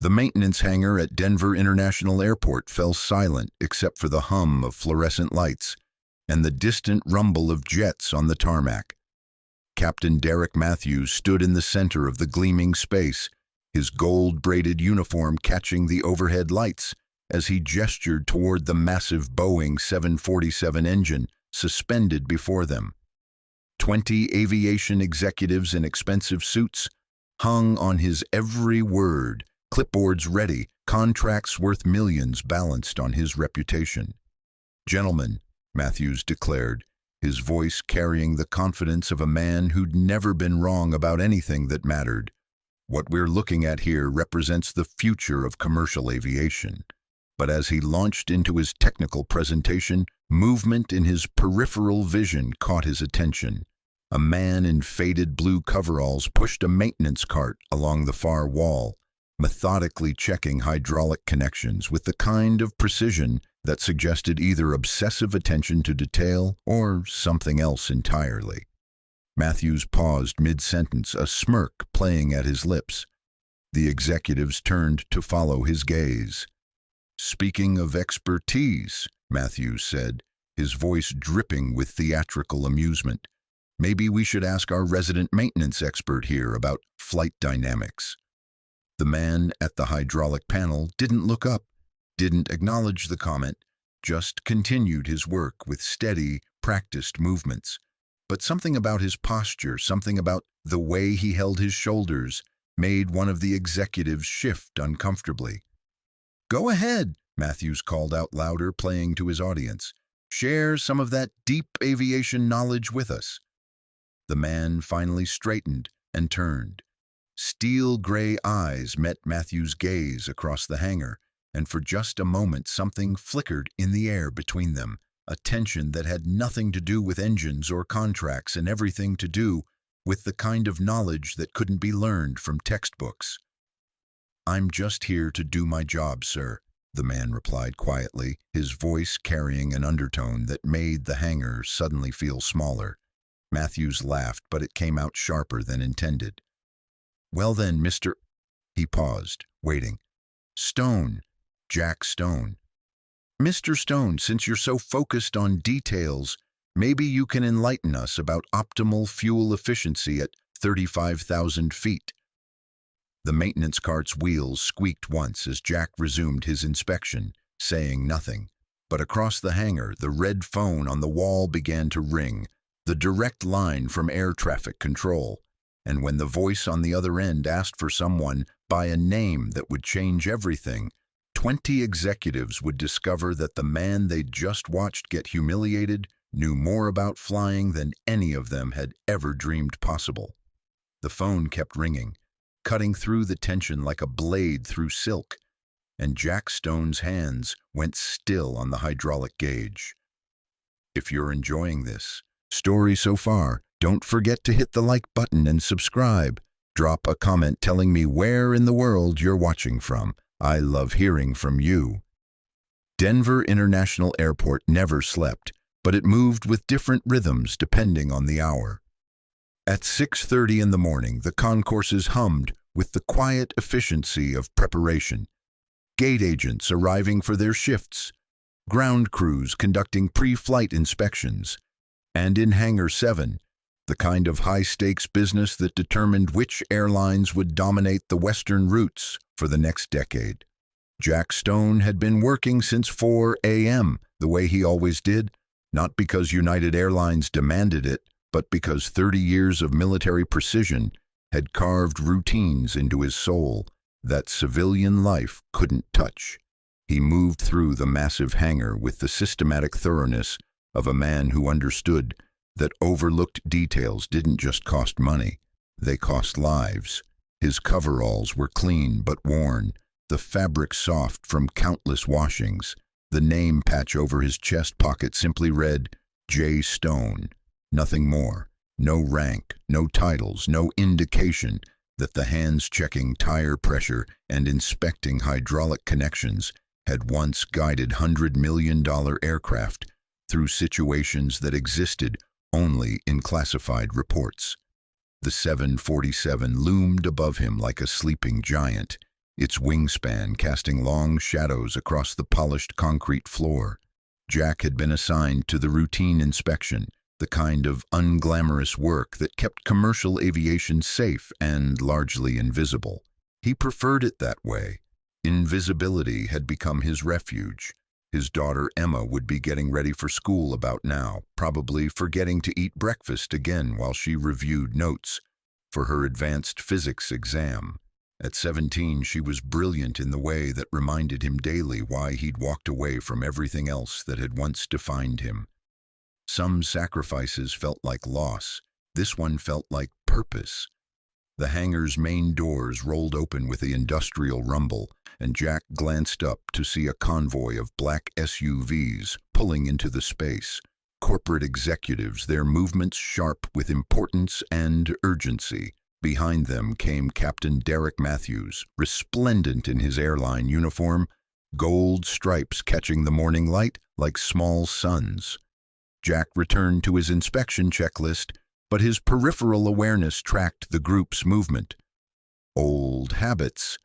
The maintenance hangar at Denver International Airport fell silent except for the hum of fluorescent lights and the distant rumble of jets on the tarmac. Captain Derek Matthews stood in the center of the gleaming space, his gold-braided uniform catching the overhead lights as he gestured toward the massive Boeing 747 engine suspended before them. 20 aviation executives in expensive suits hung on his every word, clipboards ready, contracts worth millions balanced on his reputation. "Gentlemen," Matthews declared, his voice carrying the confidence of a man who'd never been wrong about anything that mattered, "what we're looking at here represents the future of commercial aviation." But as he launched into his technical presentation, movement in his peripheral vision caught his attention. A man in faded blue coveralls pushed a maintenance cart along the far wall, methodically checking hydraulic connections with the kind of precision that suggested either obsessive attention to detail or something else entirely. Matthews paused mid-sentence, a smirk playing at his lips. The executives turned to follow his gaze. "Speaking of expertise," Matthews said, his voice dripping with theatrical amusement, "maybe we should ask our resident maintenance expert here about flight dynamics." The man at the hydraulic panel didn't look up, didn't acknowledge the comment, just continued his work with steady, practiced movements. But something about his posture, something about the way he held his shoulders, made one of the executives shift uncomfortably. "Go ahead," Matthews called out louder, playing to his audience. "Share some of that deep aviation knowledge with us." The man finally straightened and turned. Steel gray eyes met Matthews' gaze across the hangar, and for just a moment something flickered in the air between them, a tension that had nothing to do with engines or contracts and everything to do with the kind of knowledge that couldn't be learned from textbooks. "I'm just here to do my job, sir," the man replied quietly, his voice carrying an undertone that made the hangar suddenly feel smaller. Matthews laughed, but it came out sharper than intended. "Well then, Mr. He paused, waiting. "Stone, Jack Stone. Mr. Stone, since you're so focused on details, maybe you can enlighten us about optimal fuel efficiency at 35,000 feet. The maintenance cart's wheels squeaked once as Jack resumed his inspection, saying nothing. But across the hangar, the red phone on the wall began to ring, the direct line from air traffic control. And when the voice on the other end asked for someone by a name that would change everything, 20 executives would discover that the man they'd just watched get humiliated knew more about flying than any of them had ever dreamed possible. The phone kept ringing, cutting through the tension like a blade through silk, and Jack Stone's hands went still on the hydraulic gauge. If you're enjoying this story so far, don't forget to hit the like button and subscribe. Drop a comment telling me where in the world you're watching from. I love hearing from you. Denver International Airport never slept, but it moved with different rhythms depending on the hour. At 6:30 in the morning, the concourses hummed with the quiet efficiency of preparation. Gate agents arriving for their shifts, ground crews conducting pre-flight inspections, and in Hangar 7, the kind of high-stakes business that determined which airlines would dominate the Western routes for the next decade. Jack Stone had been working since 4 a.m., the way he always did, not because United Airlines demanded it, but because 30 years of military precision had carved routines into his soul that civilian life couldn't touch. He moved through the massive hangar with the systematic thoroughness of a man who understood that overlooked details didn't just cost money, they cost lives. His coveralls were clean but worn, the fabric soft from countless washings. The name patch over his chest pocket simply read, J. Stone. Nothing more. No rank, no titles, no indication that the hands checking tire pressure and inspecting hydraulic connections had once guided $100 million aircraft through situations that existed only in classified reports. The 747 loomed above him like a sleeping giant, its wingspan casting long shadows across the polished concrete floor. Jack had been assigned to the routine inspection, the kind of unglamorous work that kept commercial aviation safe and largely invisible. He preferred it that way. Invisibility had become his refuge. His daughter Emma would be getting ready for school about now, probably forgetting to eat breakfast again while she reviewed notes for her advanced physics exam. At 17, she was brilliant in the way that reminded him daily why he'd walked away from everything else that had once defined him. Some sacrifices felt like loss. This one felt like purpose. The hangar's main doors rolled open with the industrial rumble, and Jack glanced up to see a convoy of black SUVs pulling into the space. Corporate executives, their movements sharp with importance and urgency. Behind them came Captain Derek Matthews, resplendent in his airline uniform, gold stripes catching the morning light like small suns. Jack returned to his inspection checklist, but his peripheral awareness tracked the group's movement. Old habits.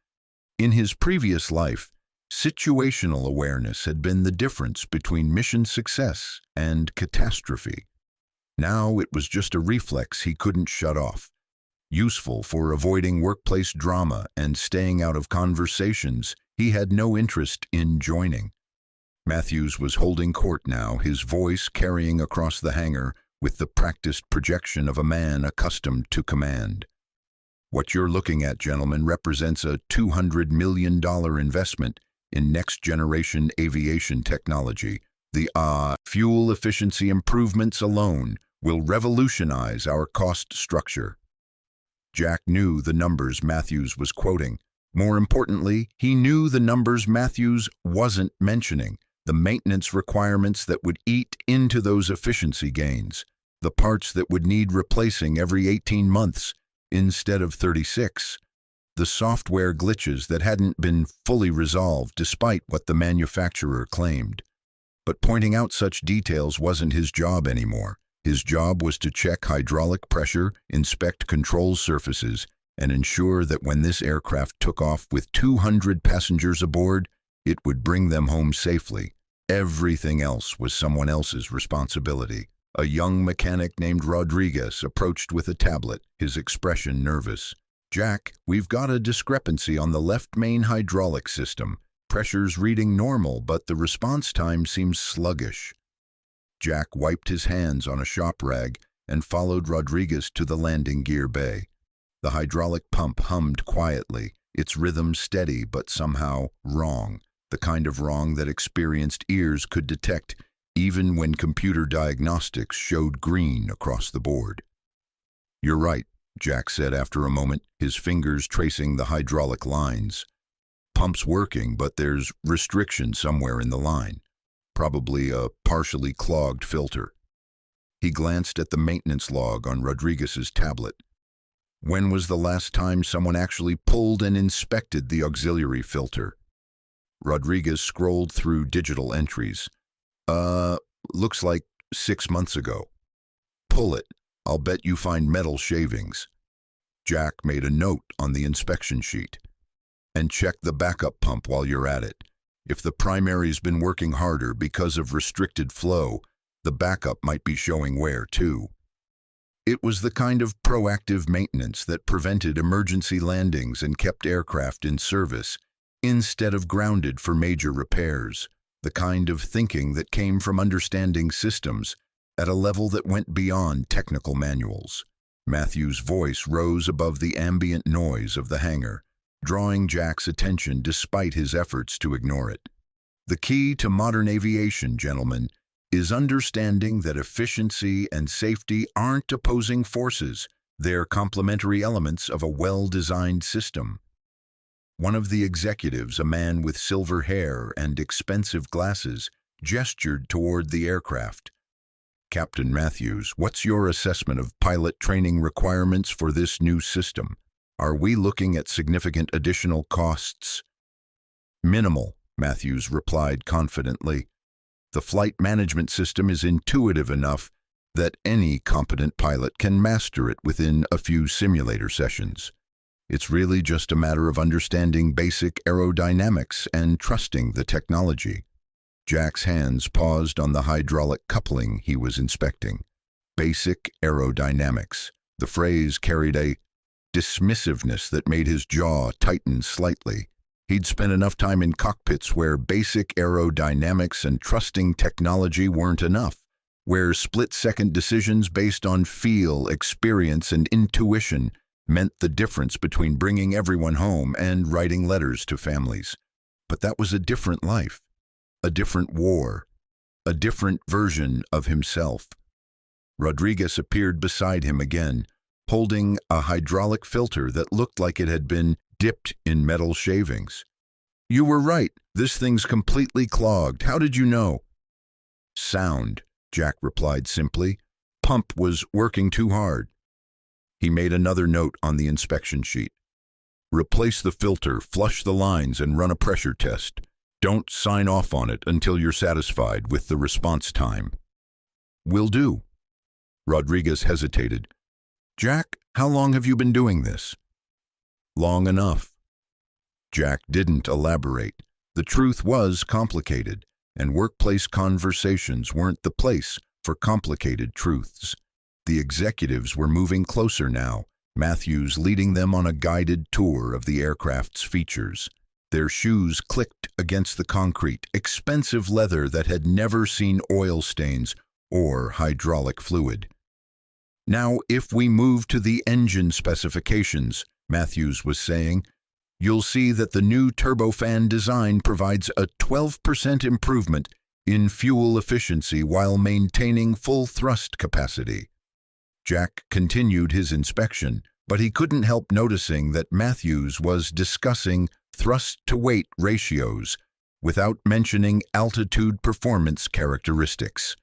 In his previous life, situational awareness had been the difference between mission success and catastrophe. Now it was just a reflex he couldn't shut off. Useful for avoiding workplace drama and staying out of conversations he had no interest in joining. Matthews was holding court now, his voice carrying across the hangar with the practiced projection of a man accustomed to command. What you're looking at, gentlemen, represents a $200 million investment in next-generation aviation technology. The fuel efficiency improvements alone will revolutionize our cost structure. Jack knew the numbers Matthews was quoting. More importantly, he knew the numbers Matthews wasn't mentioning, the maintenance requirements that would eat into those efficiency gains, the parts that would need replacing every 18 months instead of 36, the software glitches that hadn't been fully resolved despite what the manufacturer claimed. But pointing out such details wasn't his job anymore. His job was to check hydraulic pressure, inspect control surfaces, and ensure that when this aircraft took off with 200 passengers aboard, it would bring them home safely. Everything else was someone else's responsibility. A young mechanic named Rodriguez approached with a tablet, his expression nervous. "Jack, we've got a discrepancy on the left main hydraulic system. Pressure's reading normal, but the response time seems sluggish." Jack wiped his hands on a shop rag and followed Rodriguez to the landing gear bay. The hydraulic pump hummed quietly, its rhythm steady but somehow wrong, the kind of wrong that experienced ears could detect even when computer diagnostics showed green across the board. "You're right," Jack said after a moment, his fingers tracing the hydraulic lines. "Pump's working, but there's restriction somewhere in the line. Probably a partially clogged filter." He glanced at the maintenance log on Rodriguez's tablet. When was the last time someone actually pulled and inspected the auxiliary filter? Rodriguez scrolled through digital entries. Looks like 6 months ago. "Pull it. I'll bet you find metal shavings." Jack made a note on the inspection sheet. "And check the backup pump while you're at it. If the primary's been working harder because of restricted flow, the backup might be showing wear too." It was the kind of proactive maintenance that prevented emergency landings and kept aircraft in service, instead of grounded for major repairs. The kind of thinking that came from understanding systems at a level that went beyond technical manuals. Matthew's voice rose above the ambient noise of the hangar, drawing Jack's attention despite his efforts to ignore it. "The key to modern aviation, gentlemen, is understanding that efficiency and safety aren't opposing forces. They're complementary elements of a well-designed system." One of the executives, a man with silver hair and expensive glasses, gestured toward the aircraft. "Captain Matthews, what's your assessment of pilot training requirements for this new system? Are we looking at significant additional costs?" "Minimal," Matthews replied confidently. "The flight management system is intuitive enough that any competent pilot can master it within a few simulator sessions. It's really just a matter of understanding basic aerodynamics and trusting the technology. Jack's hands paused on the hydraulic coupling he was inspecting. Basic aerodynamics. The phrase carried a dismissiveness that made his jaw tighten slightly. He'd spent enough time in cockpits where basic aerodynamics and trusting technology weren't enough, where split-second decisions based on feel, experience, and intuition meant the difference between bringing everyone home and writing letters to families. But that was a different life, a different war, a different version of himself. Rodriguez appeared beside him again, holding a hydraulic filter that looked like it had been dipped in metal shavings. "You were right. This thing's completely clogged. How did you know?" "Sound," Jack replied simply. "Pump was working too hard." He made another note on the inspection sheet. "Replace the filter, flush the lines, and run a pressure test. Don't sign off on it until you're satisfied with the response time." "Will do." Rodriguez hesitated. "Jack, how long have you been doing this?" "Long enough." Jack didn't elaborate. The truth was complicated, and workplace conversations weren't the place for complicated truths. The executives were moving closer now, Matthews leading them on a guided tour of the aircraft's features. Their shoes clicked against the concrete, expensive leather that had never seen oil stains or hydraulic fluid. "Now, if we move to the engine specifications," Matthews was saying, "you'll see that the new turbofan design provides a 12% improvement in fuel efficiency while maintaining full thrust capacity." Jack continued his inspection, but he couldn't help noticing that Matthews was discussing thrust-to-weight ratios without mentioning altitude performance characteristics.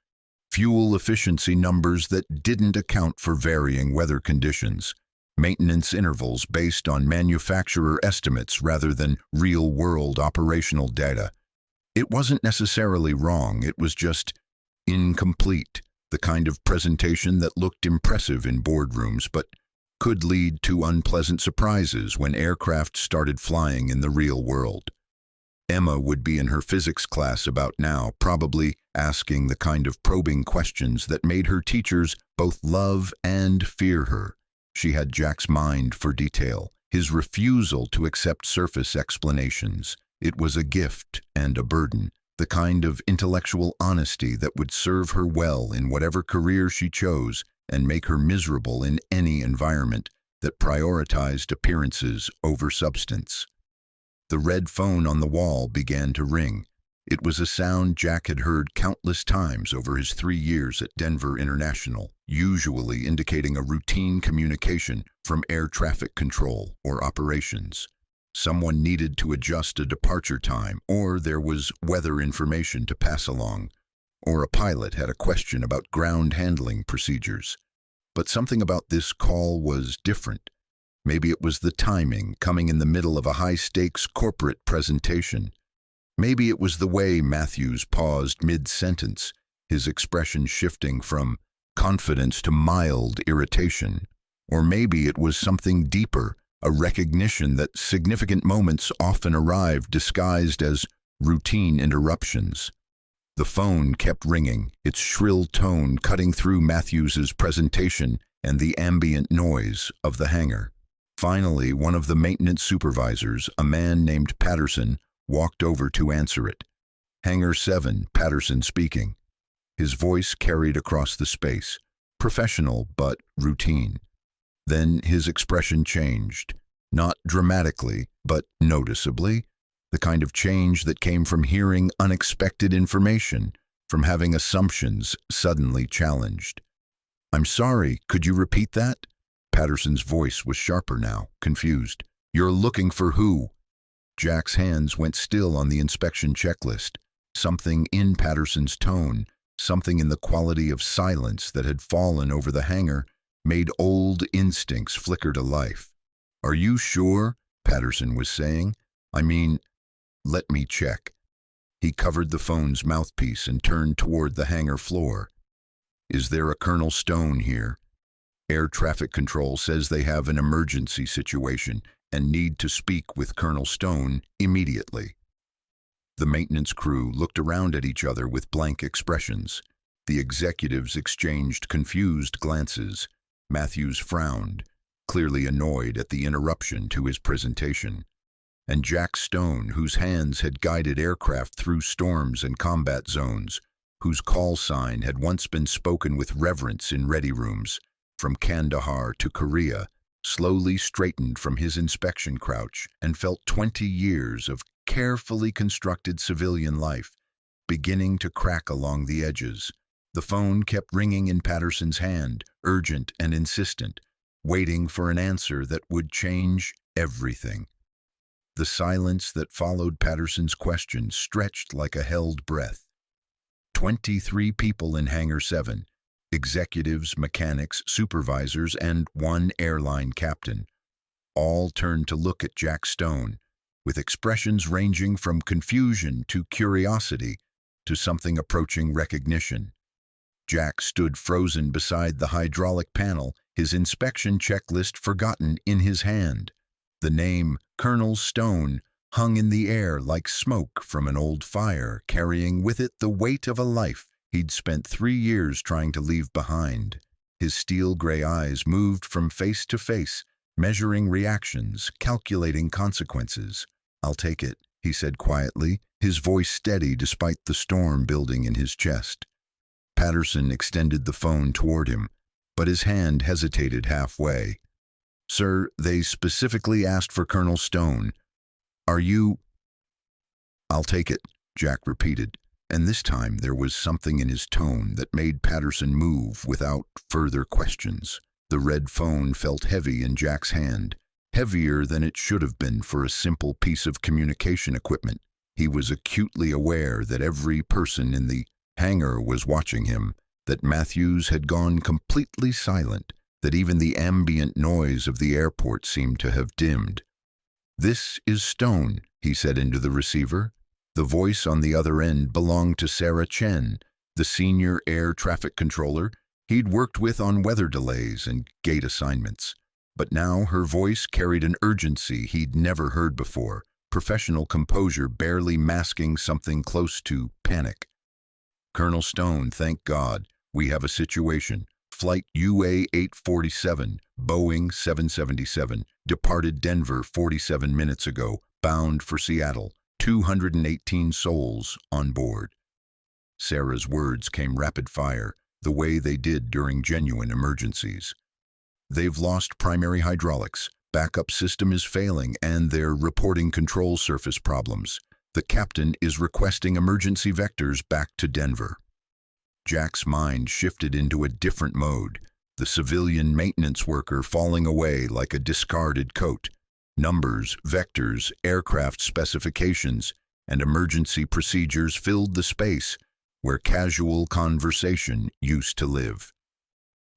Fuel efficiency numbers that didn't account for varying weather conditions. Maintenance intervals based on manufacturer estimates rather than real-world operational data. It wasn't necessarily wrong, it was just incomplete, the kind of presentation that looked impressive in boardrooms but could lead to unpleasant surprises when aircraft started flying in the real world. Emma would be in her physics class about now, probably asking the kind of probing questions that made her teachers both love and fear her. She had Jack's mind for detail, his refusal to accept surface explanations. It was a gift and a burden, the kind of intellectual honesty that would serve her well in whatever career she chose and make her miserable in any environment that prioritized appearances over substance. The red phone on the wall began to ring. It was a sound Jack had heard countless times over his 3 years at Denver International, usually indicating a routine communication from air traffic control or operations. Someone needed to adjust a departure time, or there was weather information to pass along, or a pilot had a question about ground handling procedures. But something about this call was different. Maybe it was the timing, coming in the middle of a high-stakes corporate presentation. Maybe it was the way Matthews paused mid-sentence, his expression shifting from confidence to mild irritation. Or maybe it was something deeper, a recognition that significant moments often arrive disguised as routine interruptions. The phone kept ringing, its shrill tone cutting through Matthews's presentation and the ambient noise of the hangar. Finally, one of the maintenance supervisors, a man named Patterson, walked over to answer it. "Hangar 7, Patterson speaking." His voice carried across the space, professional but routine. Then his expression changed, not dramatically, but noticeably, the kind of change that came from hearing unexpected information, from having assumptions suddenly challenged. "I'm sorry, could you repeat that?" Patterson's voice was sharper now, confused. "You're looking for who?" Jack's hands went still on the inspection checklist. Something in Patterson's tone, something in the quality of silence that had fallen over the hangar, made old instincts flicker to life. "Are you sure?" Patterson was saying. "I mean, let me check." He covered the phone's mouthpiece and turned toward the hangar floor. "Is there a Colonel Stone here?" Air traffic control says they have an emergency situation and need to speak with Colonel Stone immediately. The maintenance crew looked around at each other with blank expressions. The executives exchanged confused glances. Matthews frowned, clearly annoyed at the interruption to his presentation. And Jack Stone, whose hands had guided aircraft through storms and combat zones, whose call sign had once been spoken with reverence in ready rooms, from Kandahar to Korea, slowly straightened from his inspection crouch and felt 20 years of carefully constructed civilian life beginning to crack along the edges. The phone kept ringing in Patterson's hand, urgent and insistent, waiting for an answer that would change everything. The silence that followed Patterson's question stretched like a held breath. 23 people in Hangar 7, executives, mechanics, supervisors, and one airline captain, all turned to look at Jack Stone, with expressions ranging from confusion to curiosity to something approaching recognition. Jack stood frozen beside the hydraulic panel, his inspection checklist forgotten in his hand. The name Colonel Stone hung in the air like smoke from an old fire, carrying with it the weight of a life he'd spent 3 years trying to leave behind. His steel-gray eyes moved from face to face, measuring reactions, calculating consequences. "I'll take it," he said quietly, his voice steady despite the storm building in his chest. Patterson extended the phone toward him, but his hand hesitated halfway. "Sir, they specifically asked for Colonel Stone. Are you—" "I'll take it," Jack repeated, and this time there was something in his tone that made Patterson move without further questions. The red phone felt heavy in Jack's hand, heavier than it should have been for a simple piece of communication equipment. He was acutely aware that every person in the hangar was watching him, that Matthews had gone completely silent, that even the ambient noise of the airport seemed to have dimmed. "This is Stone," he said into the receiver. The voice on the other end belonged to Sarah Chen, the senior air traffic controller he'd worked with on weather delays and gate assignments. But now her voice carried an urgency he'd never heard before, professional composure barely masking something close to panic. "Colonel Stone, thank God, we have a situation. Flight UA-847, Boeing 777, departed Denver 47 minutes ago, bound for Seattle, 218 souls on board." Sarah's words came rapid fire, the way they did during genuine emergencies. "They've lost primary hydraulics, backup system is failing, and they're reporting control surface problems. The captain is requesting emergency vectors back to Denver." Jack's mind shifted into a different mode, the civilian maintenance worker falling away like a discarded coat. Numbers, vectors, aircraft specifications, and emergency procedures filled the space where casual conversation used to live.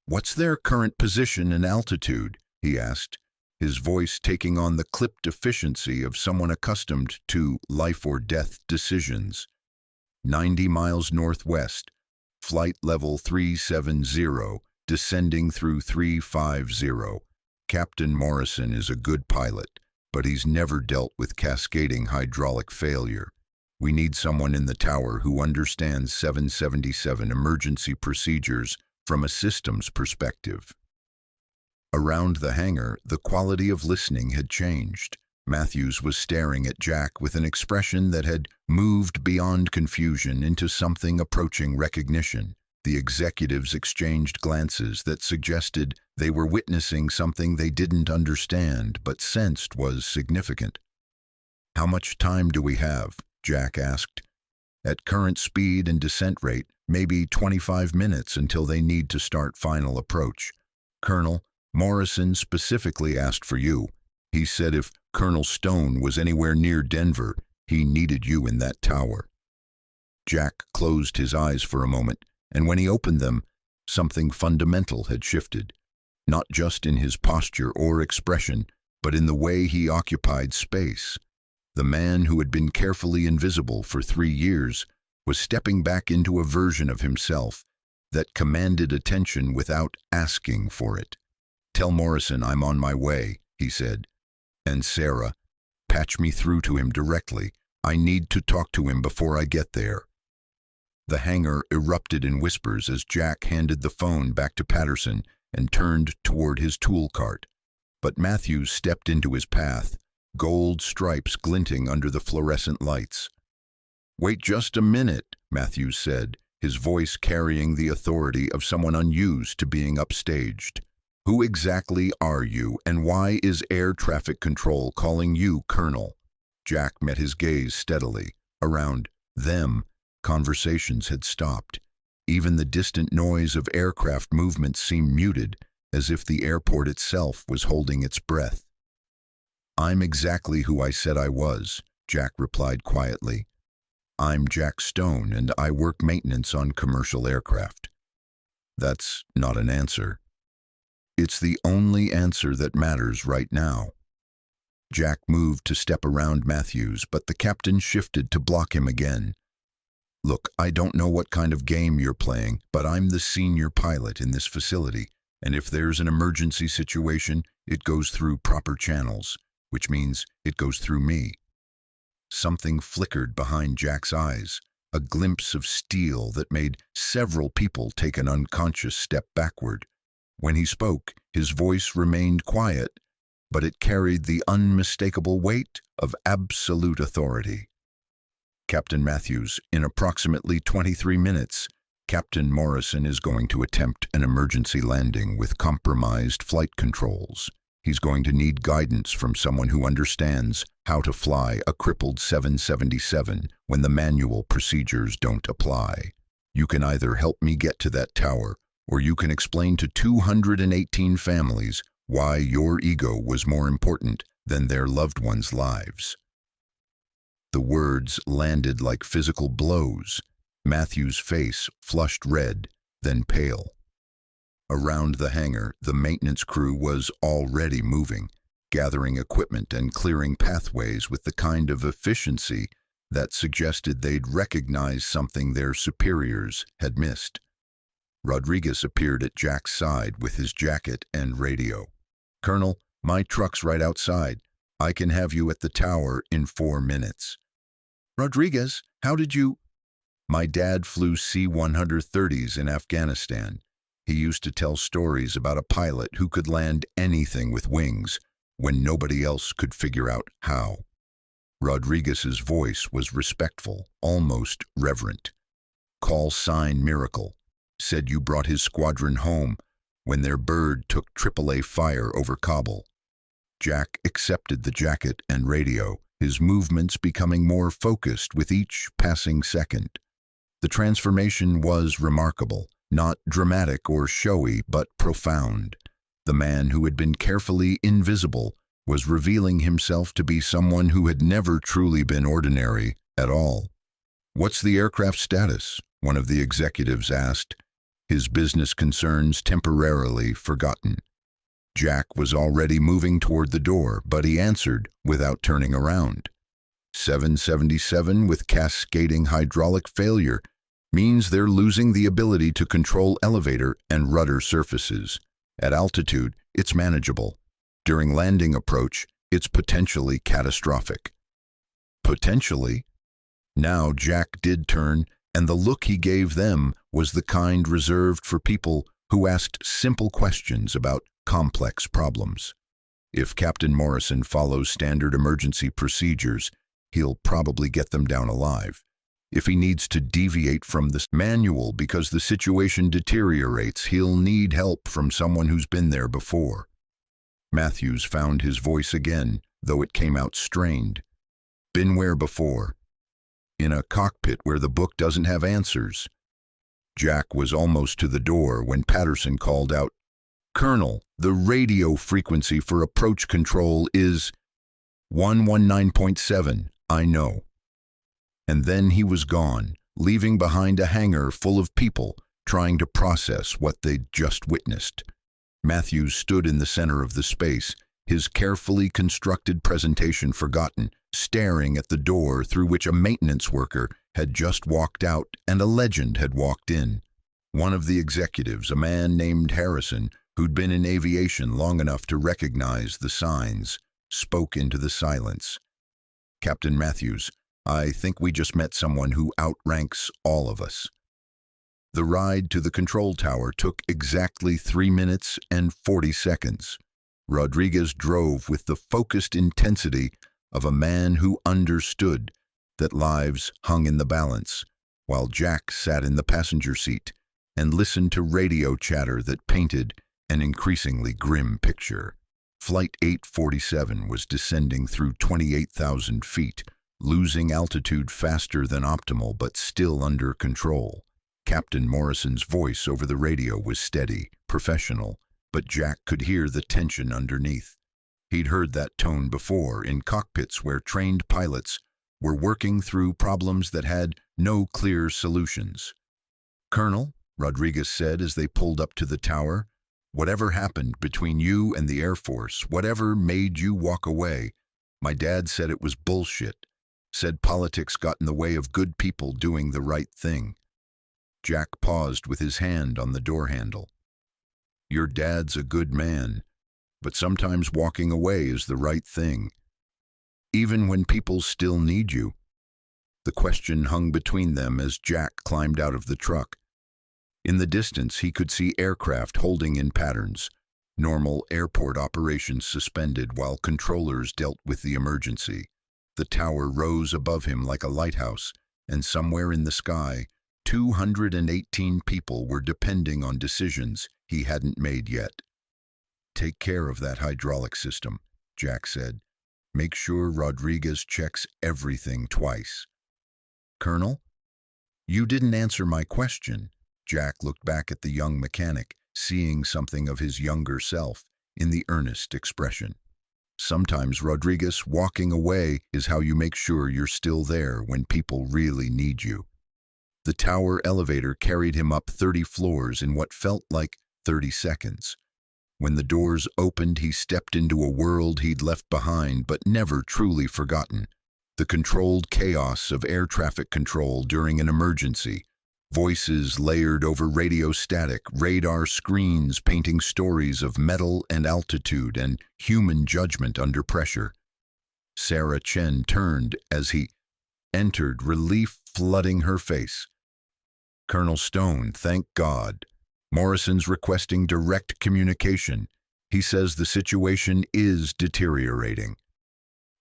"What's their current position and altitude?" he asked, his voice taking on the clipped efficiency of someone accustomed to life-or-death decisions. 90 miles northwest, flight level 370, descending through 350. Captain Morrison is a good pilot, but he's never dealt with cascading hydraulic failure. We need someone in the tower who understands 777 emergency procedures from a systems perspective. Around the hangar, the quality of listening had changed. Matthews was staring at Jack with an expression that had moved beyond confusion into something approaching recognition. The executives exchanged glances that suggested they were witnessing something they didn't understand but sensed was significant. "How much time do we have?" Jack asked. "At current speed and descent rate, maybe 25 minutes until they need to start final approach. Colonel, Morrison specifically asked for you. He said if Colonel Stone was anywhere near Denver, he needed you in that tower." Jack closed his eyes for a moment, and when he opened them, something fundamental had shifted, not just in his posture or expression, but in the way he occupied space. The man who had been carefully invisible for 3 years was stepping back into a version of himself, that commanded attention without asking for it. "Tell Morrison I'm on my way," he said. "And Sarah, patch me through to him directly. I need to talk to him before I get there." The hangar erupted in whispers as Jack handed the phone back to Patterson and turned toward his tool cart. But Matthews stepped into his path, gold stripes glinting under the fluorescent lights. "Wait just a minute," Matthews said, his voice carrying the authority of someone unused to being upstaged. "Who exactly are you, and why is air traffic control calling you Colonel?" Jack met his gaze steadily. Around them, conversations had stopped. Even the distant noise of aircraft movement seemed muted, as if the airport itself was holding its breath. "I'm exactly who I said I was," Jack replied quietly. "I'm Jack Stone, and I work maintenance on commercial aircraft." "That's not an answer." "It's the only answer that matters right now." Jack moved to step around Matthews, but the captain shifted to block him again. "Look, I don't know what kind of game you're playing, but I'm the senior pilot in this facility, and if there's an emergency situation, it goes through proper channels, which means it goes through me." Something flickered behind Jack's eyes, a glimpse of steel that made several people take an unconscious step backward. When he spoke, his voice remained quiet, but it carried the unmistakable weight of absolute authority. "Captain Matthews, in approximately 23 minutes, Captain Morrison is going to attempt an emergency landing with compromised flight controls. He's going to need guidance from someone who understands how to fly a crippled 777 when the manual procedures don't apply. You can either help me get to that tower, or you can explain to 218 families why your ego was more important than their loved ones' lives." The words landed like physical blows. Matthew's face flushed red, then pale. Around the hangar, the maintenance crew was already moving, gathering equipment and clearing pathways with the kind of efficiency that suggested they'd recognize something their superiors had missed. Rodriguez appeared at Jack's side with his jacket and radio. "Colonel, my truck's right outside. I can have you at the tower in 4 minutes. "Rodriguez, how did you—" "My dad flew C-130s in Afghanistan. He used to tell stories about a pilot who could land anything with wings when nobody else could figure out how." Rodriguez's voice was respectful, almost reverent. "Call sign Miracle. Said you brought his squadron home when their bird took AAA fire over Kabul." Jack accepted the jacket and radio, his movements becoming more focused with each passing second. The transformation was remarkable, not dramatic or showy, but profound. The man who had been carefully invisible was revealing himself to be someone who had never truly been ordinary at all. "What's the aircraft status?" one of the executives asked, his business concerns temporarily forgotten. Jack was already moving toward the door, but he answered without turning around. 777 with cascading hydraulic failure means they're losing the ability to control elevator and rudder surfaces. At altitude, it's manageable. During landing approach, it's potentially catastrophic." Potentially? Now Jack did turn, and the look he gave them was the kind reserved for people who asked simple questions about complex problems. If Captain Morrison follows standard emergency procedures, he'll probably get them down alive. If he needs to deviate from the manual because the situation deteriorates, he'll need help from someone who's been there before. Matthews found his voice again, though it came out strained. "Been where before?" "In a cockpit where the book doesn't have answers." Jack was almost to the door when Patterson called out, "Colonel, the radio frequency for approach control is 119.7, I know." And then he was gone, leaving behind a hangar full of people trying to process what they'd just witnessed. Matthews stood in the center of the space, his carefully constructed presentation forgotten, staring at the door through which a maintenance worker had just walked out and a legend had walked in. One of the executives, a man named Harrison, who'd been in aviation long enough to recognize the signs, spoke into the silence. "Captain Matthews, I think we just met someone who outranks all of us." The ride to the control tower took exactly 3 minutes and 40 seconds. Rodriguez drove with the focused intensity of a man who understood that lives hung in the balance, while Jack sat in the passenger seat and listened to radio chatter that painted an increasingly grim picture. Flight 847 was descending through 28,000 feet, losing altitude faster than optimal but still under control. Captain Morrison's voice over the radio was steady, professional, but Jack could hear the tension underneath. He'd heard that tone before in cockpits where trained pilots were working through problems that had no clear solutions. "Colonel," Rodriguez said as they pulled up to the tower, "whatever happened between you and the Air Force, whatever made you walk away, my dad said it was bullshit, said politics got in the way of good people doing the right thing." Jack paused with his hand on the door handle. "Your dad's a good man, but sometimes walking away is the right thing, even when people still need you." The question hung between them as Jack climbed out of the truck. In the distance, he could see aircraft holding in patterns, normal airport operations suspended while controllers dealt with the emergency. The tower rose above him like a lighthouse, and somewhere in the sky, 218 people were depending on decisions he hadn't made yet. "Take care of that hydraulic system," Jack said. "Make sure Rodriguez checks everything twice." "Colonel?" "You didn't answer my question." Jack looked back at the young mechanic, seeing something of his younger self in the earnest expression. "Sometimes, Rodriguez, walking away is how you make sure you're still there when people really need you." The tower elevator carried him up 30 floors in what felt like 30 seconds. When the doors opened, he stepped into a world he'd left behind but never truly forgotten. The controlled chaos of air traffic control during an emergency. Voices layered over radio static, radar screens painting stories of metal and altitude and human judgment under pressure. Sarah Chen turned as he entered, relief flooding her face. "Colonel Stone, thank God. Morrison's requesting direct communication. He says the situation is deteriorating."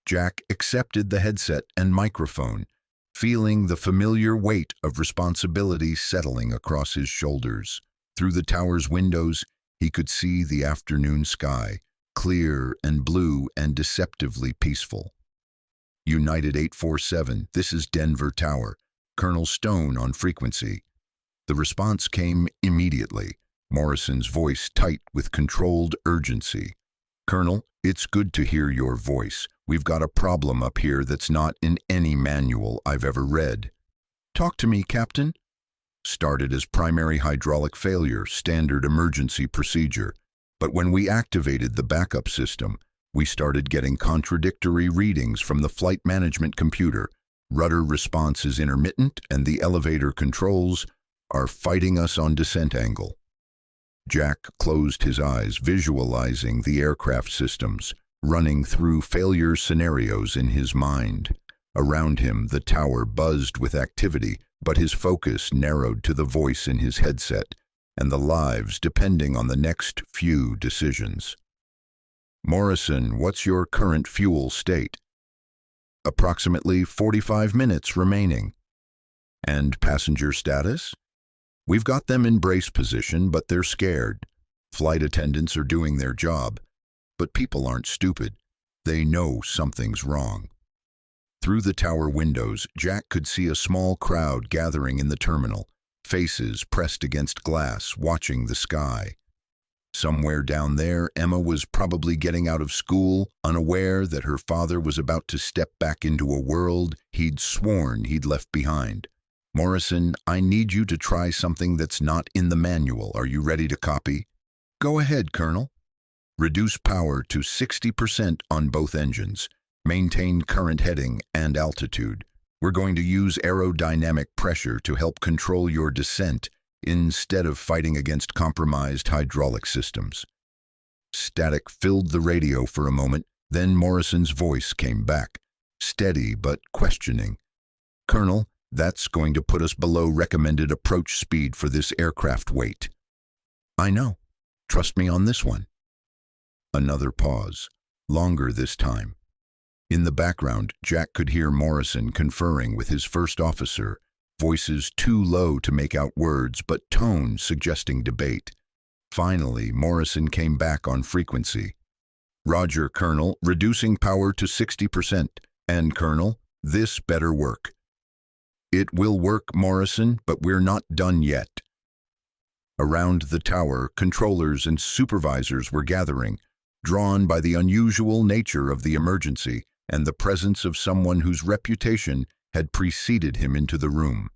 Jack accepted the headset and microphone, feeling the familiar weight of responsibility settling across his shoulders. Through the tower's windows, he could see the afternoon sky, clear and blue and deceptively peaceful. "United 847, this is Denver Tower. Colonel Stone on frequency." The response came immediately, Morrison's voice tight with controlled urgency. "Colonel, it's good to hear your voice. We've got a problem up here that's not in any manual I've ever read." "Talk to me, Captain." "Started as primary hydraulic failure, standard emergency procedure. But when we activated the backup system, we started getting contradictory readings from the flight management computer. Rudder response is intermittent, and the elevator controls are fighting us on descent angle." Jack closed his eyes, visualizing the aircraft systems, running through failure scenarios in his mind. Around him, the tower buzzed with activity, but his focus narrowed to the voice in his headset and the lives depending on the next few decisions. "Morrison, what's your current fuel state?" "Approximately 45 minutes remaining." "And passenger status?" "We've got them in brace position, but they're scared. Flight attendants are doing their job. But people aren't stupid. They know something's wrong." Through the tower windows, Jack could see a small crowd gathering in the terminal, faces pressed against glass, watching the sky. Somewhere down there, Emma was probably getting out of school, unaware that her father was about to step back into a world he'd sworn he'd left behind. "Morrison, I need you to try something that's not in the manual. Are you ready to copy?" "Go ahead, Colonel." "Reduce power to 60% on both engines. Maintain current heading and altitude. We're going to use aerodynamic pressure to help control your descent instead of fighting against compromised hydraulic systems. Static filled the radio for a moment, then Morrison's voice came back, steady but questioning. "Colonel, that's going to put us below recommended approach speed for this aircraft weight." "I know. Trust me on this one." Another pause, longer this time. In the background, Jack could hear Morrison conferring with his first officer, voices too low to make out words, but tone suggesting debate. Finally, Morrison came back on frequency. "Roger, Colonel, reducing power to 60%. And, Colonel, this better work." "It will work, Morrison, but we're not done yet." Around the tower, controllers and supervisors were gathering, drawn by the unusual nature of the emergency and the presence of someone whose reputation had preceded him into the room.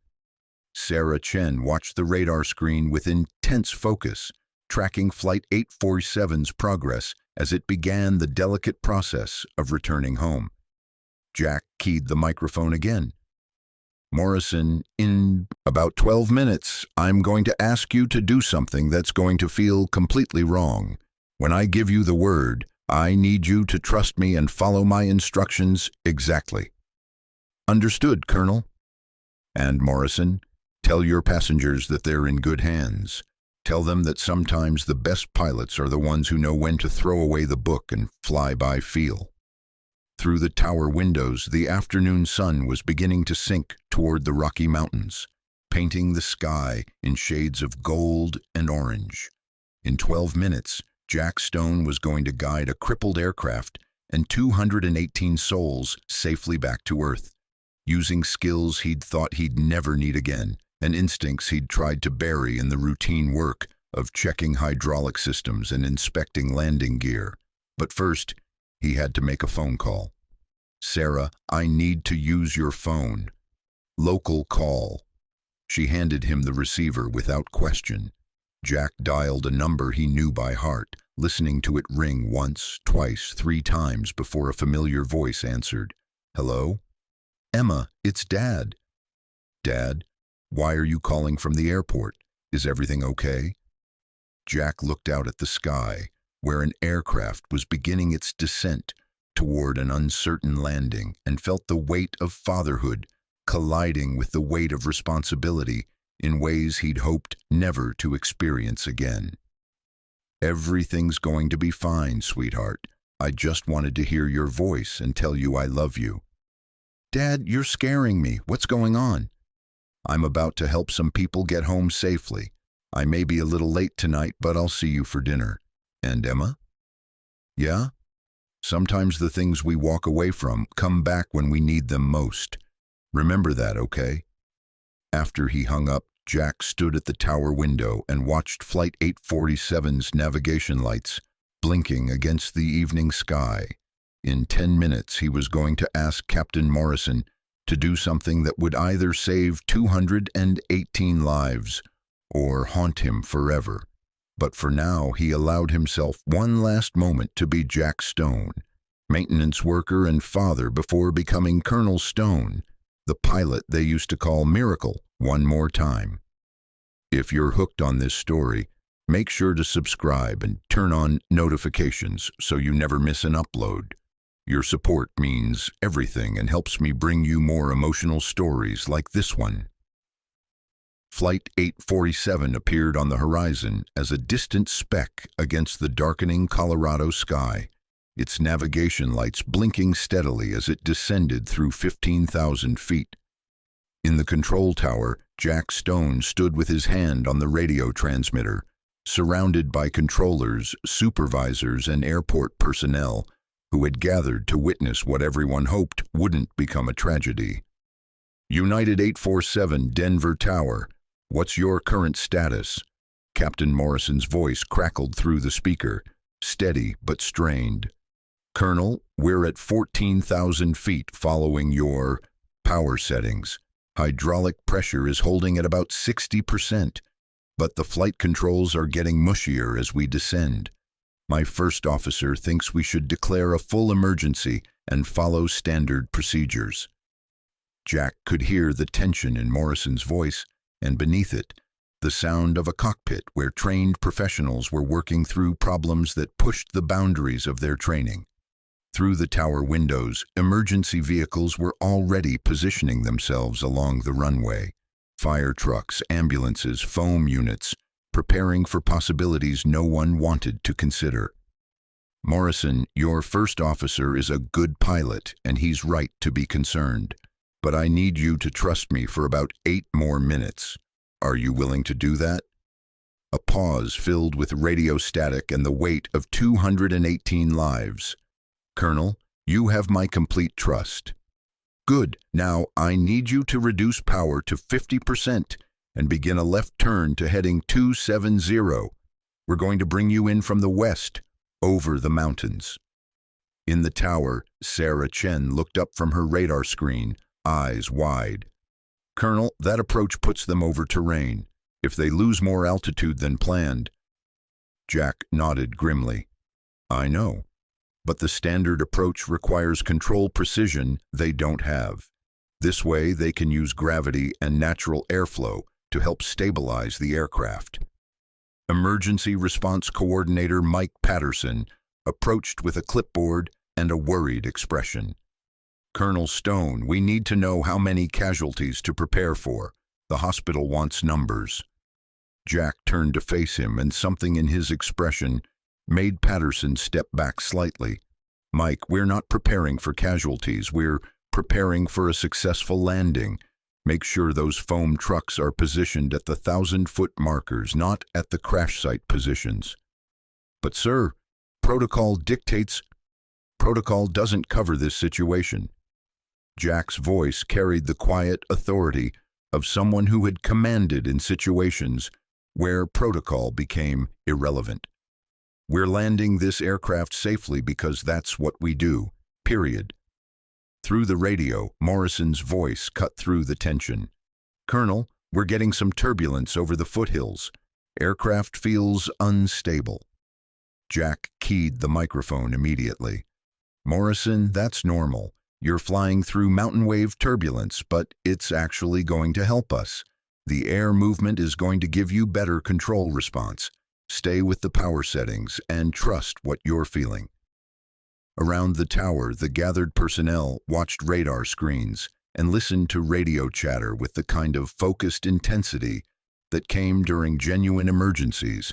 Sarah Chen watched the radar screen with intense focus, tracking Flight 847's progress as it began the delicate process of returning home. Jack keyed the microphone again. "Morrison, in about 12 minutes, I'm going to ask you to do something that's going to feel completely wrong. When I give you the word, I need you to trust me and follow my instructions exactly." "Understood, Colonel." "And Morrison, tell your passengers that they're in good hands. Tell them that sometimes the best pilots are the ones who know when to throw away the book and fly by feel." Through the tower windows, the afternoon sun was beginning to sink toward the Rocky Mountains, painting the sky in shades of gold and orange. In 12 minutes, Jack Stone was going to guide a crippled aircraft and 218 souls safely back to Earth, using skills he'd thought he'd never need again, and instincts he'd tried to bury in the routine work of checking hydraulic systems and inspecting landing gear. But first, he had to make a phone call. "Sarah, I need to use your phone." "Local call." She handed him the receiver without question. Jack dialed a number he knew by heart, listening to it ring once, twice, 3 times before a familiar voice answered. "Hello?" "Emma, it's Dad." "Dad? Why are you calling from the airport? Is everything okay?" Jack looked out at the sky, where an aircraft was beginning its descent toward an uncertain landing, and felt the weight of fatherhood colliding with the weight of responsibility in ways he'd hoped never to experience again. "Everything's going to be fine, sweetheart. I just wanted to hear your voice and tell you I love you." "Dad, you're scaring me. What's going on?" "I'm about to help some people get home safely. I may be a little late tonight, but I'll see you for dinner." "And Emma?" "Yeah? Sometimes the things we walk away from come back when we need them most. Remember that, okay?" After he hung up, Jack stood at the tower window and watched Flight 847's navigation lights blinking against the evening sky. In 10 minutes, he was going to ask Captain Morrison to do something that would either save 218 lives or haunt him forever. But for now, he allowed himself one last moment to be Jack Stone, maintenance worker and father before becoming Colonel Stone, the pilot they used to call Miracle, one more time. If you're hooked on this story, make sure to subscribe and turn on notifications so you never miss an upload. Your support means everything and helps me bring you more emotional stories like this one. Flight 847 appeared on the horizon as a distant speck against the darkening Colorado sky, its navigation lights blinking steadily as it descended through 15,000 feet. In the control tower, Jack Stone stood with his hand on the radio transmitter, surrounded by controllers, supervisors, and airport personnel who had gathered to witness what everyone hoped wouldn't become a tragedy. "United 847, Denver Tower. What's your current status?" Captain Morrison's voice crackled through the speaker, steady but strained. "Colonel, we're at 14,000 feet following your power settings. Hydraulic pressure is holding at about 60%, but the flight controls are getting mushier as we descend. My first officer thinks we should declare a full emergency and follow standard procedures." Jack could hear the tension in Morrison's voice, and beneath it, the sound of a cockpit where trained professionals were working through problems that pushed the boundaries of their training. Through the tower windows, emergency vehicles were already positioning themselves along the runway. Fire trucks, ambulances, foam units, preparing for possibilities no one wanted to consider. Morrison, your first officer is a good pilot, and he's right to be concerned. But I need you to trust me for about 8 more minutes. Are you willing to do that? A pause filled with radio static and the weight of 218 lives. Colonel, you have my complete trust. Good. Now, I need you to reduce power to 50% and begin a left turn to heading 270. We're going to bring you in from the west, over the mountains. In the tower, Sarah Chen looked up from her radar screen, eyes wide. Colonel, that approach puts them over terrain. If they lose more altitude than planned. Jack nodded grimly. I know. But the standard approach requires control precision they don't have. This way they can use gravity and natural airflow to help stabilize the aircraft. Emergency Response Coordinator Mike Patterson approached with a clipboard and a worried expression. Colonel Stone, we need to know how many casualties to prepare for. The hospital wants numbers. Jack turned to face him, and something in his expression made Patterson step back slightly. Mike, we're not preparing for casualties. We're preparing for a successful landing. Make sure those foam trucks are positioned at the 1,000-foot markers, not at the crash site positions. But sir, protocol dictates. Protocol doesn't cover this situation. Jack's voice carried the quiet authority of someone who had commanded in situations where protocol became irrelevant. We're landing this aircraft safely because that's what we do, period. Through the radio, Morrison's voice cut through the tension. Colonel, we're getting some turbulence over the foothills. Aircraft feels unstable. Jack keyed the microphone immediately. Morrison, that's normal. You're flying through mountain wave turbulence, but it's actually going to help us. The air movement is going to give you better control response. Stay with the power settings and trust what you're feeling. Around the tower, the gathered personnel watched radar screens and listened to radio chatter with the kind of focused intensity that came during genuine emergencies.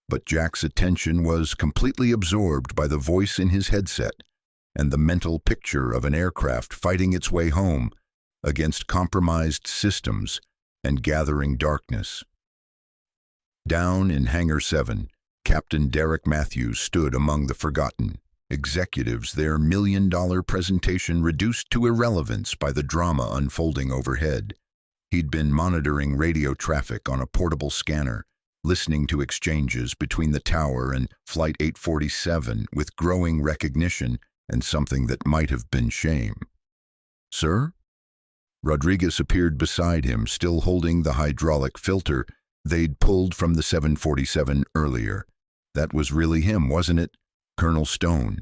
But Jack's attention was completely absorbed by the voice in his headset and the mental picture of an aircraft fighting its way home against compromised systems and gathering darkness. Down in Hangar 7, Captain Derek Matthews stood among the forgotten executives, their million-dollar presentation reduced to irrelevance by the drama unfolding overhead. He'd been monitoring radio traffic on a portable scanner, listening to exchanges between the tower and Flight 847 with growing recognition and something that might have been shame. Sir? Rodriguez appeared beside him, still holding the hydraulic filter they'd pulled from the 747 earlier. That was really him, wasn't it? Colonel Stone.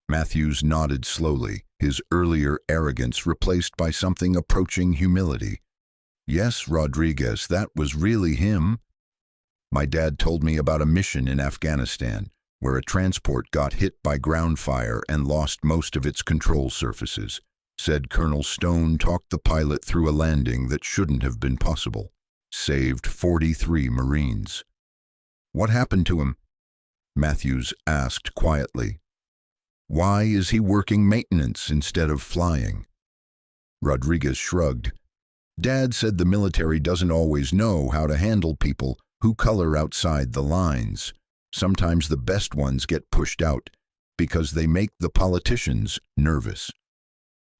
Matthews nodded slowly, his earlier arrogance replaced by something approaching humility. Yes, Rodriguez, that was really him. My dad told me about a mission in Afghanistan where a transport got hit by ground fire and lost most of its control surfaces. Said Colonel Stone talked the pilot through a landing that shouldn't have been possible. Saved 43 Marines. What happened to him? Matthews asked quietly. Why is he working maintenance instead of flying? Rodriguez shrugged. Dad said the military doesn't always know how to handle people who color outside the lines. Sometimes the best ones get pushed out because they make the politicians nervous.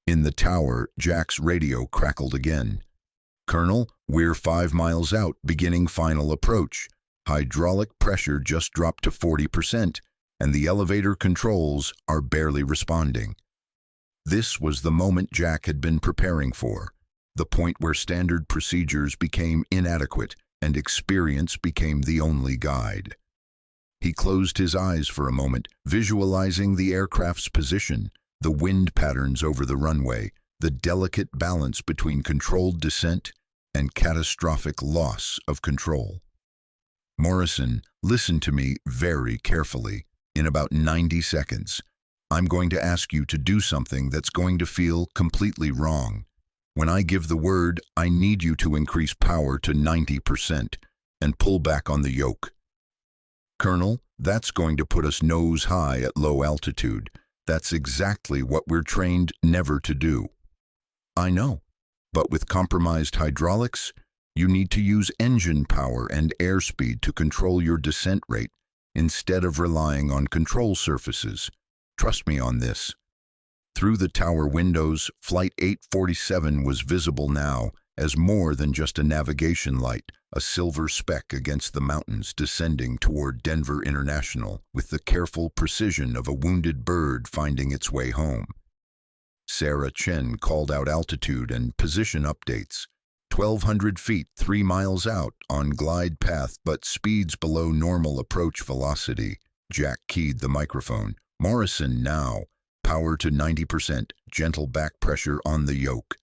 In the tower, Jack's radio crackled again. Colonel, we're 5 miles out, beginning final approach. Hydraulic pressure just dropped to 40%, and the elevator controls are barely responding. This was the moment Jack had been preparing for, the point where standard procedures became inadequate and experience became the only guide. He closed his eyes for a moment, visualizing the aircraft's position, the wind patterns over the runway, the delicate balance between controlled descent and catastrophic loss of control. Morrison, listen to me very carefully. In about 90 seconds, I'm going to ask you to do something that's going to feel completely wrong. When I give the word, I need you to increase power to 90% and pull back on the yoke. Colonel, that's going to put us nose high at low altitude. That's exactly what we're trained never to do. I know, but with compromised hydraulics, you need to use engine power and airspeed to control your descent rate instead of relying on control surfaces. Trust me on this. Through the tower windows, Flight 847 was visible now as more than just a navigation light, a silver speck against the mountains descending toward Denver International with the careful precision of a wounded bird finding its way home. Sarah Chen called out altitude and position updates. 1,200 feet, 3 miles out, on glide path but speeds below normal approach velocity. Jack keyed the microphone. Morrison now. Power to 90%, gentle back pressure on the yoke.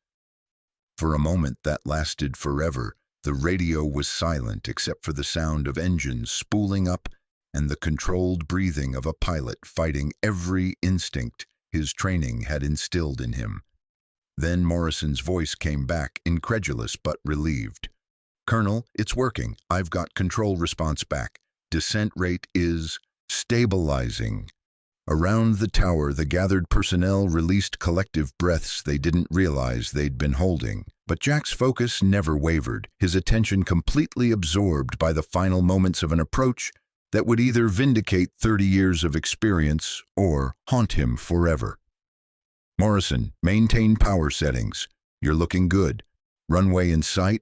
For a moment that lasted forever. The radio was silent except for the sound of engines spooling up and the controlled breathing of a pilot fighting every instinct his training had instilled in him. Then Morrison's voice came back, incredulous but relieved. Colonel, it's working. I've got control response back. Descent rate is stabilizing. Around the tower, the gathered personnel released collective breaths they didn't realize they'd been holding. But Jack's focus never wavered, his attention completely absorbed by the final moments of an approach that would either vindicate 30 years of experience or haunt him forever. Morrison, maintain power settings. You're looking good. Runway in sight?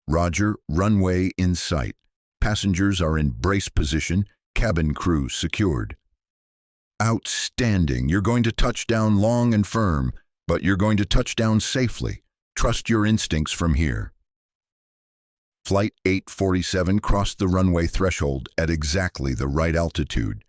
Roger, runway in sight. Passengers are in brace position, cabin crew secured. Outstanding. You're going to touch down long and firm, but you're going to touch down safely. Trust your instincts from here. Flight 847 crossed the runway threshold at exactly the right altitude.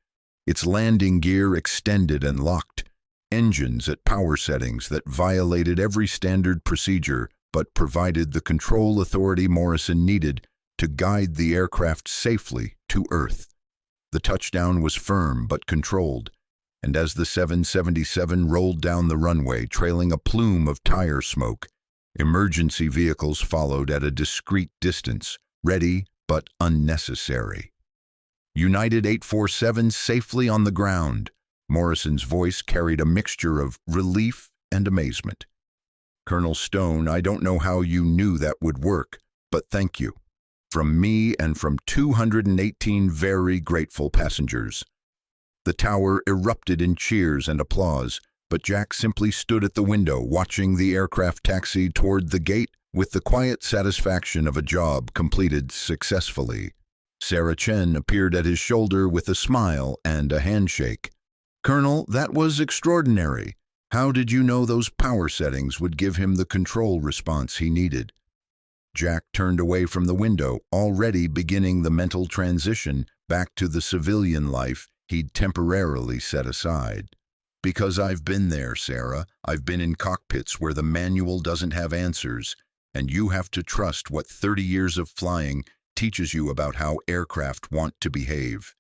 Its landing gear extended and locked. Engines at power settings that violated every standard procedure but provided the control authority Morrison needed to guide the aircraft safely to Earth. The touchdown was firm but controlled, and as the 777 rolled down the runway trailing a plume of tire smoke, emergency vehicles followed at a discreet distance, ready but unnecessary. United 847 safely on the ground. Morrison's voice carried a mixture of relief and amazement. Colonel Stone, I don't know how you knew that would work, but thank you. From me and from 218 very grateful passengers. The tower erupted in cheers and applause, but Jack simply stood at the window watching the aircraft taxi toward the gate with the quiet satisfaction of a job completed successfully. Sarah Chen appeared at his shoulder with a smile and a handshake. Colonel, that was extraordinary. How did you know those power settings would give him the control response he needed? Jack turned away from the window, already beginning the mental transition back to the civilian life he'd temporarily set aside. Because I've been there, Sarah. I've been in cockpits where the manual doesn't have answers, and you have to trust what 30 years of flying teaches you about how aircraft want to behave.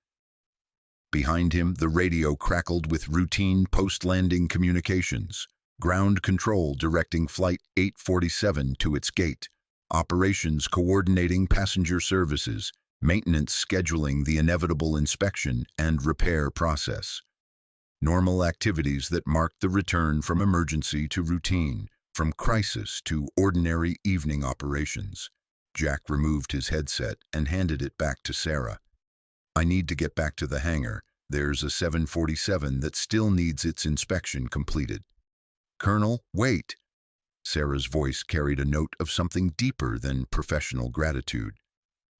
Behind him, the radio crackled with routine post-landing communications. Ground control directing Flight 847 to its gate. Operations coordinating passenger services. Maintenance scheduling the inevitable inspection and repair process. Normal activities that marked the return from emergency to routine, from crisis to ordinary evening operations. Jack removed his headset and handed it back to Sarah. I need to get back to the hangar. There's a 747 that still needs its inspection completed. Colonel, wait. Sarah's voice carried a note of something deeper than professional gratitude.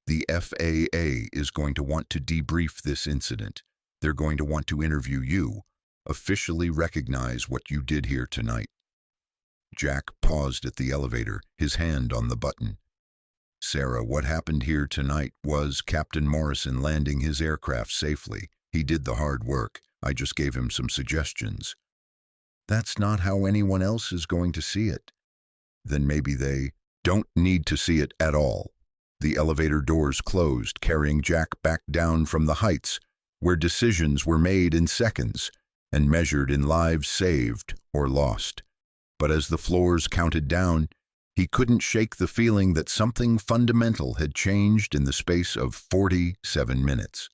The FAA is going to want to debrief this incident. They're going to want to interview you, officially recognize what you did here tonight. Jack paused at the elevator, his hand on the button. Sarah, what happened here tonight was Captain Morrison landing his aircraft safely. He did the hard work. I just gave him some suggestions. That's not how anyone else is going to see it. Then maybe they Don't need to see it at all. The elevator doors closed, carrying Jack back down from the heights, where decisions were made in seconds and measured in lives saved or lost. But as the floors counted down, he couldn't shake the feeling that something fundamental had changed in the space of 47 minutes.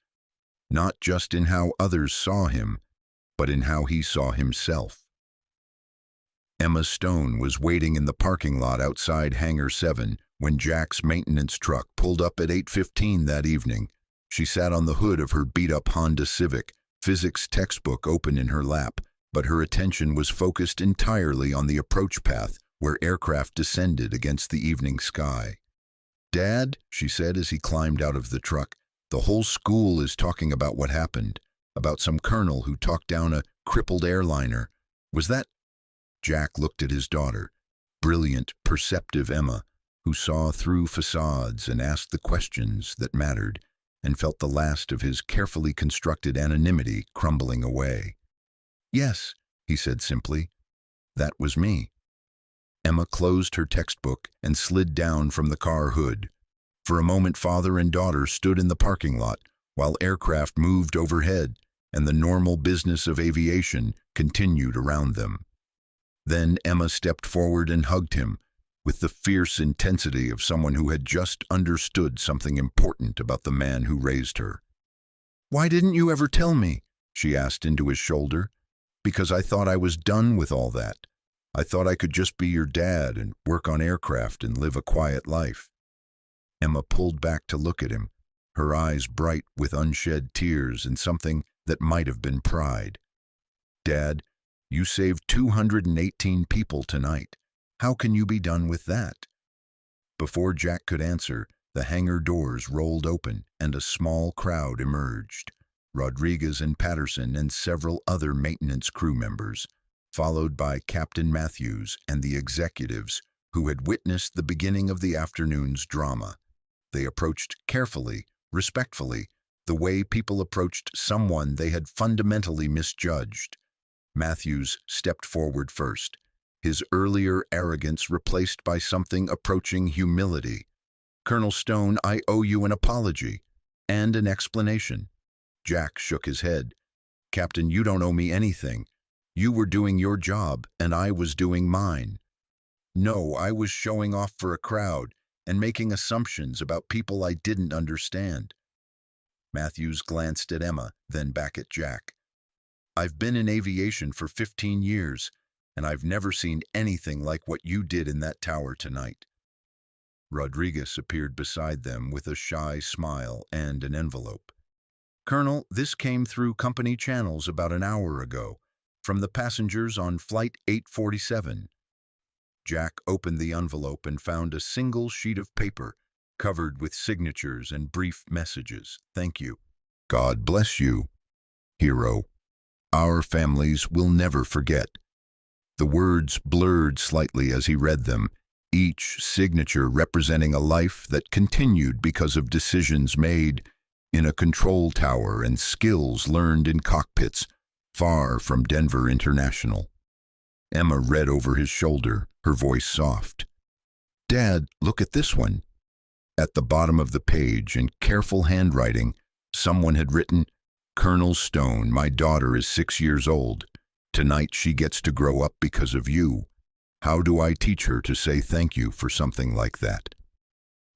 Not just in how others saw him, but in how he saw himself. Emma Stone was waiting in the parking lot outside Hangar 7 when Jack's maintenance truck pulled up at 8:15 that evening. She sat on the hood of her beat-up Honda Civic, physics textbook open in her lap, but her attention was focused entirely on the approach path where aircraft descended against the evening sky. "Dad," she said as he climbed out of the truck, "the whole school is talking about what happened, about some colonel who talked down a crippled airliner. Was that—" Jack looked at his daughter, brilliant, perceptive Emma, who saw through facades and asked the questions that mattered, and felt the last of his carefully constructed anonymity crumbling away. "Yes," he said simply. "That was me." Emma closed her textbook and slid down from the car hood. For a moment, father and daughter stood in the parking lot while aircraft moved overhead and the normal business of aviation continued around them. Then Emma stepped forward and hugged him with the fierce intensity of someone who had just understood something important about the man who raised her. "Why didn't you ever tell me?" she asked into his shoulder. "Because I thought I was done with all that. I thought I could just be your dad and work on aircraft and live a quiet life." Emma pulled back to look at him, her eyes bright with unshed tears and something that might have been pride. "Dad, you saved 218 people tonight. How can you be done with that?" Before Jack could answer, the hangar doors rolled open and a small crowd emerged. Rodriguez and Patterson and several other maintenance crew members, followed by Captain Matthews and the executives who had witnessed the beginning of the afternoon's drama. They approached carefully, respectfully, the way people approached someone they had fundamentally misjudged. Matthews stepped forward first, his earlier arrogance replaced by something approaching humility. "Colonel Stone, I owe you an apology and an explanation." Jack shook his head. "Captain, you don't owe me anything. You were doing your job, and I was doing mine." "No, I was showing off for a crowd and making assumptions about people I didn't understand." Matthews glanced at Emma, then back at Jack. "I've been in aviation for 15 years, and I've never seen anything like what you did in that tower tonight." Rodriguez appeared beside them with a shy smile and an envelope. "Colonel, this came through company channels about an hour ago, from the passengers on Flight 847. Jack opened the envelope and found a single sheet of paper covered with signatures and brief messages. "Thank you. God bless you, hero. Our families will never forget." The words blurred slightly as he read them, each signature representing a life that continued because of decisions made in a control tower and skills learned in cockpits far from Denver International. Emma read over his shoulder, her voice soft. "Dad, look at this one." At the bottom of the page, in careful handwriting, someone had written, "Colonel Stone, my daughter is 6 years old. Tonight she gets to grow up because of you. How do I teach her to say thank you for something like that?"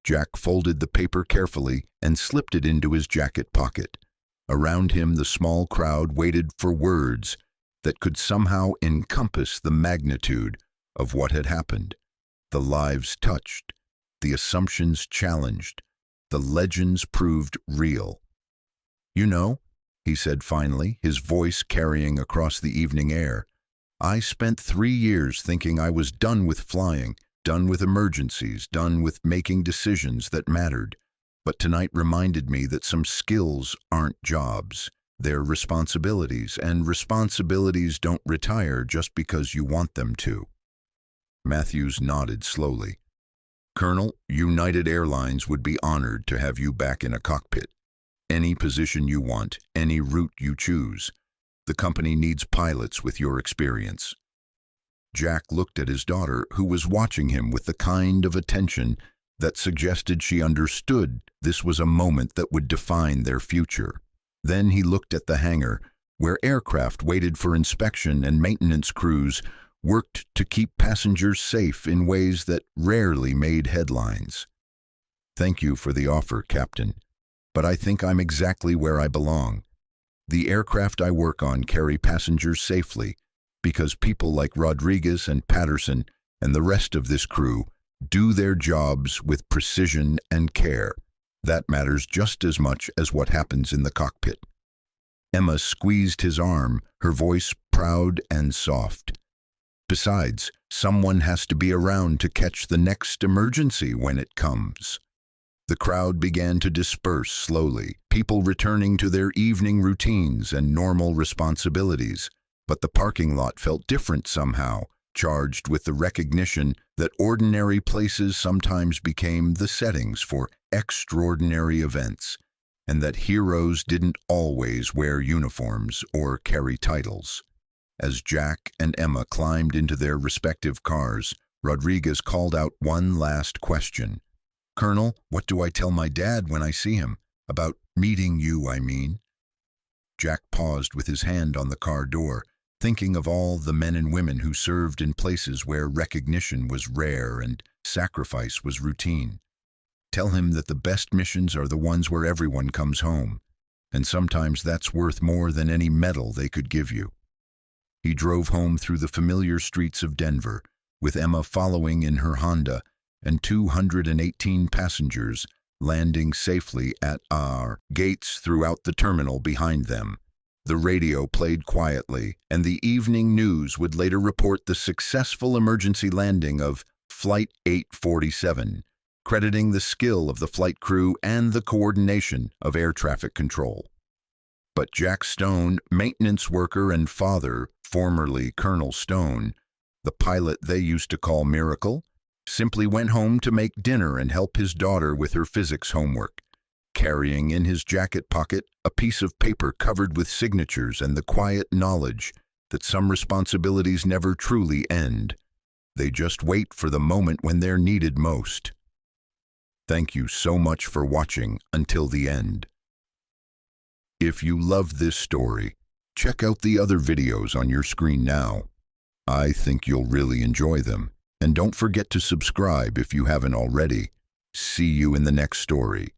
Jack folded the paper carefully and slipped it into his jacket pocket. Around him, the small crowd waited for words that could somehow encompass the magnitude of what had happened. The lives touched, the assumptions challenged, the legends proved real. "You know," he said finally, his voice carrying across the evening air, "I spent 3 years thinking I was done with flying, done with emergencies, done with making decisions that mattered. But tonight reminded me that some skills aren't jobs. They're responsibilities, and responsibilities don't retire just because you want them to." Matthews nodded slowly. "Colonel, United Airlines would be honored to have you back in a cockpit. Any position you want, any route you choose. The company needs pilots with your experience." Jack looked at his daughter, who was watching him with the kind of attention that suggested she understood this was a moment that would define their future. Then he looked at the hangar, where aircraft waited for inspection and maintenance crews worked to keep passengers safe in ways that rarely made headlines. "Thank you for the offer, Captain, but I think I'm exactly where I belong. The aircraft I work on carry passengers safely because people like Rodriguez and Patterson and the rest of this crew do their jobs with precision and care. That matters just as much as what happens in the cockpit." Emma squeezed his arm, her voice proud and soft. "Besides, someone has to be around to catch the next emergency when it comes." The crowd began to disperse slowly, people returning to their evening routines and normal responsibilities. But the parking lot felt different somehow, charged with the recognition that ordinary places sometimes became the settings for extraordinary events, and that heroes didn't always wear uniforms or carry titles. As Jack and Emma climbed into their respective cars, Rodriguez called out one last question. "Colonel, what do I tell my dad when I see him? About meeting you, I mean." Jack paused with his hand on the car door, thinking of all the men and women who served in places where recognition was rare and sacrifice was routine. "Tell him that the best missions are the ones where everyone comes home, and sometimes that's worth more than any medal they could give you." He drove home through the familiar streets of Denver, with Emma following in her Honda, and 218 passengers landing safely at our gates throughout the terminal behind them. The radio played quietly, and the evening news would later report the successful emergency landing of Flight 847, crediting the skill of the flight crew and the coordination of air traffic control. But Jack Stone, maintenance worker and father, formerly Colonel Stone, the pilot they used to call Miracle, simply went home to make dinner and help his daughter with her physics homework, carrying in his jacket pocket a piece of paper covered with signatures and the quiet knowledge that some responsibilities never truly end. They just wait for the moment when they're needed most. Thank you so much for watching until the end. If you loved this story, check out the other videos on your screen now. I think you'll really enjoy them. And don't forget to subscribe if you haven't already. See you in the next story.